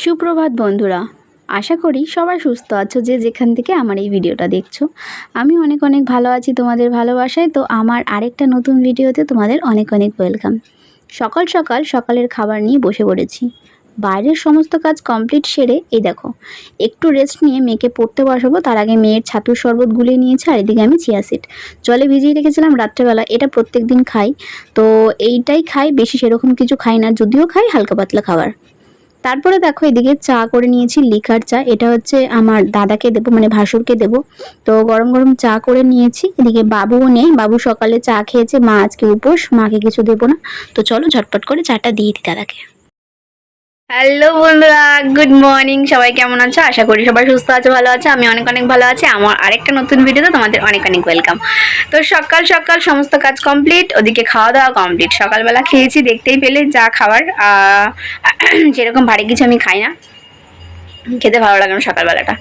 সুপ্রভাত বন্ধুরা, আশা করি সবাই সুস্থ আছো যে যেখান থেকে আমার এই ভিডিওটা দেখছো। আমি অনেক অনেক ভালো আছি তোমাদের ভালোবাসায়। তো আমার আরেকটা নতুন ভিডিওতে তোমাদের অনেক অনেক ওয়েলকাম। সকাল সকাল সকালের খাবার নিয়ে বসে পড়েছি। বাইরের সমস্ত কাজ কমপ্লিট সেরে এই দেখো একটু রেস্ট নিয়ে মেয়েকে পড়তে বসাবো। তার আগে মেয়ের ছাতুর শরবত গুলিয়ে নিয়েছি, আর এদিকে আমি চিয়া সিড জলে ভিজিয়ে রেখেছিলাম রাত্রেবেলা। এটা প্রত্যেক দিন খাই, তো এইটাই খাই, বেশি সেরকম কিছু খাই না, যদিও খাই হালকা পাতলা খাবার। তারপরে দেখো এদিকে চা করে নিয়েছি, লিকার চা। এটা হচ্ছে আমার দাদাকে দেবো, মানে ভাসুরকে দেবো। তো গরম গরম চা করে নিয়েছি। এদিকে বাবুও নেই, বাবু সকালে চা খেয়েছে, মা আজকে উপোস, মাকে কিছু দেবো না। তো চলো ঝটপট করে চাটা দিয়ে দিই দাদাকে। হ্যালো বন্ধুরা, গুড মর্নিং। সবাই কেমন আছো? আশা করি সবাই সুস্থ আছে, ভালো আছে। আমি অনেক অনেক ভালো আছি। আমার আরেকটা নতুন ভিডিওতে তোমাদের অনেক অনেক ওয়েলকাম। তো সকাল সকাল সমস্ত কাজ কমপ্লিট, ওদিকে খাওয়া দাওয়া কমপ্লিট। সকালবেলা খেয়েছি, দেখতেই পেলে যা খাবার। যেরকম ভারী কিছু আমি খাই না, খেতে ভালো লাগে না সকালবেলাটা।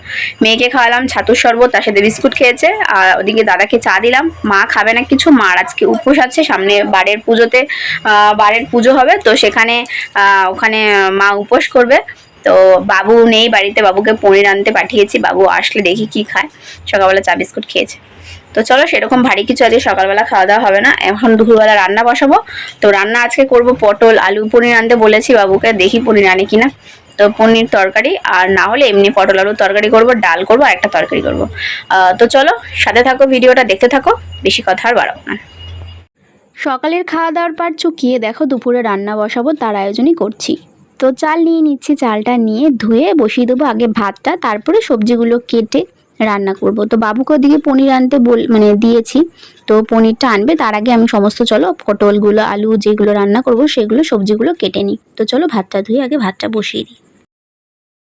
মেয়েকে খাওয়ালাম ছাতুর শরবত, তার সাথে বিস্কুট খেয়েছে। আর ওদিকে দাদাকে চা দিলাম। মা খাবে না কিছু, মার আজকে উপোস আছে, সামনে বাড়ির পুজোতে বাড়ির পুজো হবে, তো সেখানে ওখানে মা উপোস করবে। তো বাবু নেই বাড়িতে, বাবুকে পনির আনতে পাঠিয়েছি, বাবু আসলে দেখি কি খায়। সকালবেলা চা বিস্কুট খেয়েছে। তো চলো, সেরকম ভারী কিছু আজকে সকালবেলা খাওয়া দাওয়া হবে না। এখন দুপুরবেলা রান্না বসাবো। তো রান্না আজকে করব পটল আলু, পনির আনতে বলেছি বাবুকে, দেখি পনির আনে কিনা। তো পনির তরকারি, আর না হলে এমনি পটল আলুর তরকারি করব, ডাল করব, আর একটা তরকারি করব। তো চলো সাথে থাকো, ভিডিওটা দেখতে থাকো, বেশি কথা আর বাড়াবো না। সকালের খাওয়া দাওয়ার পর চুকিয়ে দেখো দুপুরে রান্না বসাবো, তার আয়োজনই করছি। তো চাল নিয়ে নিচ্ছি, চালটা নিয়ে ধুয়ে বসিয়ে দেবো আগে ভাতটা, তারপরে সবজিগুলো কেটে রান্না করব। তো বাবুকে ওদিকে পনির আনতে দিয়েছি, তো পনিরটা আনবে। তার আগে আমি সমস্ত চলো পটলগুলো আলু যেগুলো রান্না করব সেগুলো সবজিগুলো কেটে নিই। তো চলো ভাতটা ধুয়ে আগে ভাতটা বসিয়ে দিই।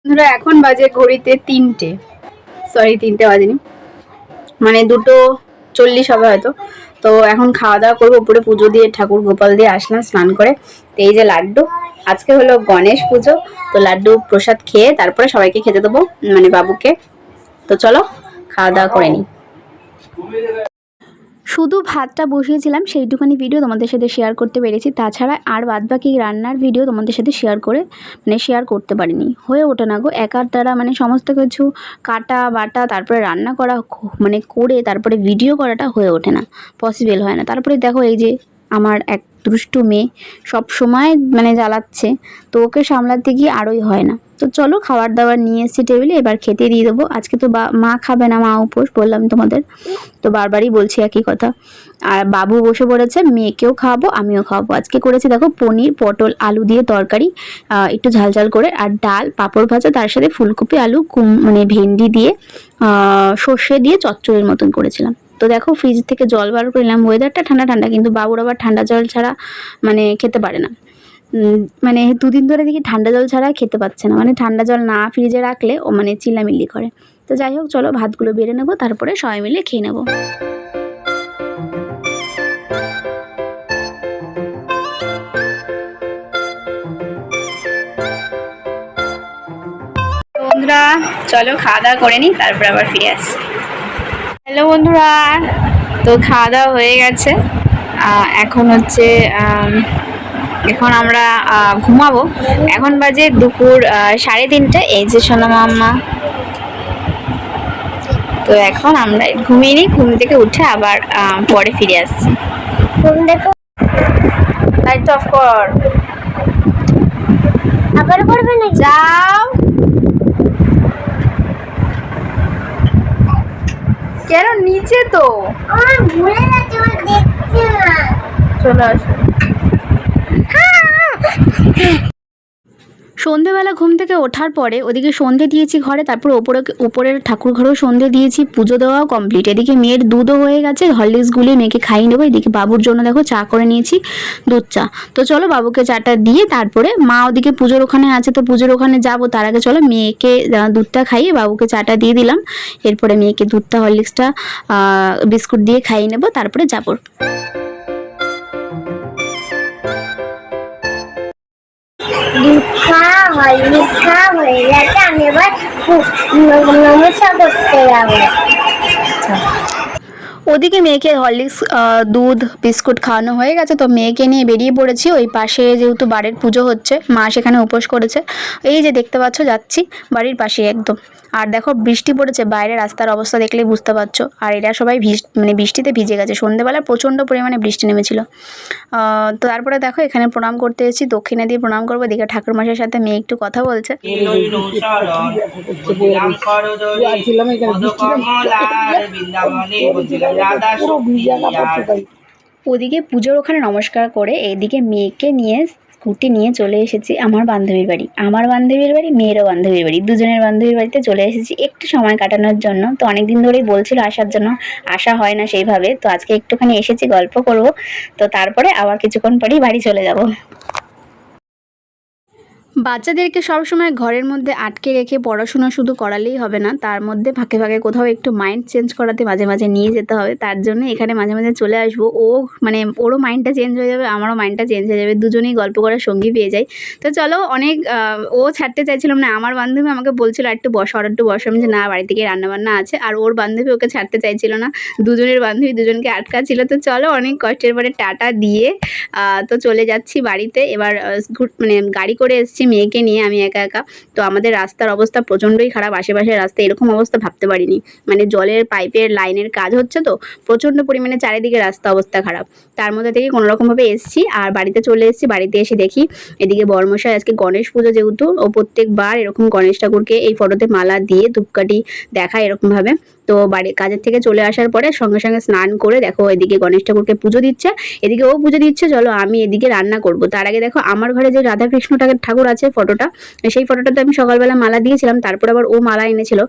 বন্ধুরা এখন বাজে ঘড়িতে 3টে, সরি 3টে বাজেনি, মানে 2:40 হবে হয়তো। তো এখন খাওয়া দাওয়া করবো, উপরে পুজো দিয়ে ঠাকুর গোপাল দিয়ে আসলাম স্নান করে। তো এই যে লাড্ডু, আজকে হলো গণেশ পুজো, তো লাড্ডু প্রসাদ খেয়ে তারপরে সবাইকে খেতে দেবো, মানে বাবুকে। তো চলো খাওয়া দাওয়া করে নিই। শুধু ভাতটা বসিয়েছিলাম, সেইটুখানি ভিডিও তোমাদের সাথে শেয়ার করতে পেরেছি। তাছাড়া আর বাদবাকি রান্নার ভিডিও তোমাদের সাথে শেয়ার করতে পারিনি, হয়ে ওঠে না গো একার দ্বারা। মানে সমস্ত কিছু কাটা বাটা তারপরে রান্না করা, মানে করে তারপরে ভিডিও করাটা হয়ে ওঠে না, পসিবল হয় না। তারপরে দেখো এই যে আমার এক দুষ্টু মেয়ে সব সময় মানে জ্বালাচ্ছে, তো ওকে সামলাতে গিয়ে আরোই হয় না। তো চলো খাবার দাবার নিয়ে এসেছি টেবিলে, এবার খেতে দিয়ে দেবো। আজকে তো মা খাবে না, মা উপোস বললাম তোমাদের, তো বারবারই বলছি একই কথা। আর বাবু বসে পড়েছে, মেয়েকেও খাওয়াবো আমিও খাওয়াবো। আজকে করেছি দেখো পনির পটল আলু দিয়ে তরকারি, একটু ঝাল ঝাল করে, আর ডাল পাঁপড় ভাজা, তার সাথে ফুলকপি আলু মানে ভেন্ডি দিয়ে সর্ষে দিয়ে চচ্চড়ির মতন করেছিলাম। তো দেখো ফ্রিজ থেকে জল বার করে নিলাম, ওয়েদারটা ঠান্ডা ঠান্ডা, কিন্তু বাবুর আবার ঠান্ডা জল ছাড়া মানে খেতে পারে না। মানে 2 দিন ধরে দেখি ঠান্ডা জল ছাড়া খেতে পাচ্ছে না, মানে ঠান্ডা জল না ফ্রিজে রাখলে ও মানে চিল্লামিল্লি করে। তো যাই হোক চলো ভাতগুলো বেড়ে নেবো, তারপরে সবাই মিলে খেয়ে নেবো। বন্ধুরা চলো খাওয়া দাওয়া করে নিই, তারপরে আবার ফিরে আসছি। হ্যালো বন্ধুরা, তো খাওয়া দাওয়া হয়ে গেছে। এখন হচ্ছে এখন আমরা ঘুমাবো। এখন বাজে দুপুর 3:30। এই যে সোনা মাম্মা, তো এখন আমরা ঘুমিয়ে নিই, ঘুম থেকে উঠে আবার পরে ফিরে আসছি। লাইট অফ কর, আবার করবে না, যাও। কেন নিচে তো ভুলে গেছি, দেখছি না, চলে আসো। সন্ধেবেলা ঘুম থেকে ওঠার পরে ওদিকে সন্ধে দিয়েছি ঘরে, তারপর ওপরের ঠাকুর ঘরেও সন্ধে দিয়েছি, পুজো দেওয়াও কমপ্লিট। এদিকে মেয়ের দুধও হয়ে গেছে, হরলিক্স গুলিয়ে মেয়েকে খাইয়ে নেবো। এদিকে বাবুর জন্য দেখো চা করে নিয়েছি, দুধ চা। তো চলো বাবুকে চাটা দিয়ে তারপরে মা ওদিকে পুজোর ওখানে আছে, তো পুজোর ওখানে যাবো। তার আগে চলো মেয়েকে দুধটা খাইয়ে বাবুকে চাটা দিয়ে দিলাম, এরপরে মেয়েকে দুধটা হরলিক্সটা বিস্কুট দিয়ে খাইয়ে নেবো, তারপরে যাবো। হয়ে গেছে, আমি এবার নমস্কার করতে যাবো। ওদিকে মেয়েকে হরলিক্স দুধ বিস্কুট খাওয়ানো হয়ে গেছে, তো মেয়েকে নিয়ে বেরিয়ে পড়েছি। ওই পাশে যেহেতু বাড়ির পুজো হচ্ছে, মা সেখানে উপোস করেছে, এই যে দেখতে পাচ্ছ যাচ্ছি বাড়ির পাশে একদম। আর দেখো বৃষ্টি পড়েছে, বাইরে রাস্তার অবস্থা দেখলেই বুঝতে পারছো। আর এরা সবাই মানে বৃষ্টিতে ভিজে গেছে, সন্ধ্যেবেলা প্রচণ্ড পরিমাণে বৃষ্টি নেমেছিল। তো তারপরে দেখো এখানে প্রণাম করতে এসেছি, দক্ষিণা দিয়ে প্রণাম করবো। এদিকে ঠাকুরমশাইয়ের সাথে মেয়ে একটু কথা বলছে। ওদিকে পুজোর ওখানে নমস্কার করে এইদিকে মেয়েকে নিয়ে স্কুটি নিয়ে চলে এসেছি আমার বান্ধবীর বাড়ি। আমার বান্ধবীর বাড়ি, মেয়েরও বান্ধবীর বাড়ি, দুজনের বান্ধবীর বাড়িতে চলে এসেছি একটু সময় কাটানোর জন্য। তো অনেক দিন ধরেই বলছিল আসার জন্য, আসা হয় না সেইভাবে। তো আজকে একটুখানি এসেছি, গল্প করব। তো তারপরে আবার কিছুক্ষণ পরেই বাড়ি চলে যাব। বাচ্চাদেরকে সবসময় ঘরের মধ্যে আটকে রেখে পড়াশোনা শুধু করালেই হবে না, তার মধ্যে ফাঁকে ফাঁকে কোথাও একটু মাইন্ড চেঞ্জ করাতে মাঝে মাঝে নিয়ে যেতে হবে। তার জন্য এখানে মাঝে মাঝে চলে আসবো। ও মানে ওরও মাইন্ডটা চেঞ্জ হয়ে যাবে, আমারও মাইন্ডটা চেঞ্জ হয়ে যাবে, দুজনেই গল্প করার সঙ্গী পেয়ে যাই। তো চলো, অনেক ও ছাড়তে চাইছিলাম না। আমার বান্ধবী আমাকে বলছিল একটু বসো, আর একটু বসো। আমি যে না, বাড়ি থেকে রান্নাবান্না আছে। আর ওর বান্ধবী ওকে ছাড়তে চাইছিল না, দুজনের বান্ধবী দুজনকে আটকা ছিল। তো চলো, অনেক কষ্টের পরে টাটা দিয়ে তো চলে যাচ্ছি বাড়িতে। এবার মানে গাড়ি করে এসেছি মেয়েকে নিয়ে, আমি একা একা। তো আমাদের রাস্তার অবস্থা প্রচণ্ডই খারাপ, আশেপাশের রাস্তা এরকম অবস্থা ভাবতে পারিনি। মানে জলের পাইপের লাইনের কাজ হচ্ছে, তো প্রচণ্ড পরিমাণে চারিদিকে রাস্তা অবস্থা খারাপ। তার মধ্যে থেকে কোনোরকমভাবে এসেছি আর বাড়িতে চলে এসেছি। বাড়িতে এসে দেখি এদিকে বড়মশাই, আজকে গণেশ পুজো যেহেতু, ও প্রত্যেকবার এরকম গণেশ ঠাকুরকে এই ফটোতে মালা দিয়ে ধূপকাঠি দেখায় এরকমভাবে। তো কাজের থেকে চলে আসার পরে সঙ্গে সঙ্গে স্নান করে দেখো এদিকে গণেশ ঠাকুরকে পুজো দিচ্ছে, এদিকে ও পুজো দিচ্ছে। চলো আমি এদিকে রান্না করব। তার আগে দেখো আমার ঘরে যে রাধাকৃষ্ণ ঠাকুর আছে ফটোটা, সেই ফটোটাতে আমি সকালবেলা মালা দিয়েছিলাম। তারপর আবার ও মালা এনেছিল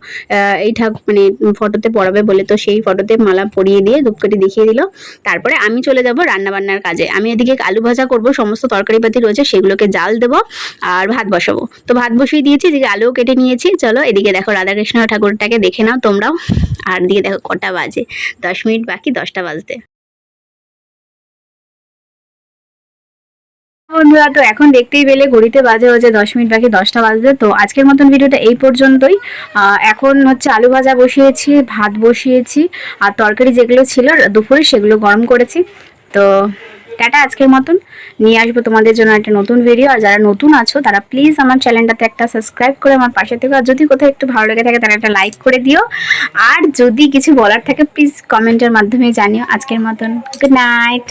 এই মানে ফটোতে পরাবে বলে। তো সেই ফটোতে মালা পরিয়ে দিয়ে ধূপকাঠি দেখিয়ে দিল। তারপরে আমি চলে যাব রান্নাবান্নার কাজে। আমি এদিকে আলু ভাজা করব, সমস্ত তরকারিপাতি রয়েছে সেগুলোকে জাল দেবো আর ভাত বসাবো। তো ভাত বসিয়ে দিয়েছি, এদিকে আলুও কেটে নিয়েছি। চলো এদিকে দেখো রাধাকৃষ্ণ ঠাকুরটাকে দেখে নাও তোমরাও। আর দিকে দেখো কটা বাজে, 10 মিনিট বাকি 10টা বাজতে। বন্ধুরা, তো এখন দেখতেই পেলে ঘড়িতে বাজে হচ্ছে 10 মিনিট বাকি 10টা বাজতে। তো আজকের মতন ভিডিওটা এই পর্যন্তই। এখন হচ্ছে আলু ভাজা বসিয়েছি, ভাত বসিয়েছি, আর তরকারি যেগুলো ছিল দুপুরে সেগুলো গরম করেছি। তো টাটা, আজকের মতন। নিয়ে আসবো তোমাদের জন্য একটা নতুন ভিডিও। আর যারা নতুন আছো তারা প্লিজ আমার চ্যানেলটাতে একটা সাবস্ক্রাইব করে আমার পাশে থেকে, আর যদি কোথাও একটু ভালো লেগে থাকে তারা একটা লাইক করে দিও। আর যদি কিছু বলার থাকে প্লিজ কমেন্টের মাধ্যমে জানিও। আজকের মতন গুড নাইট।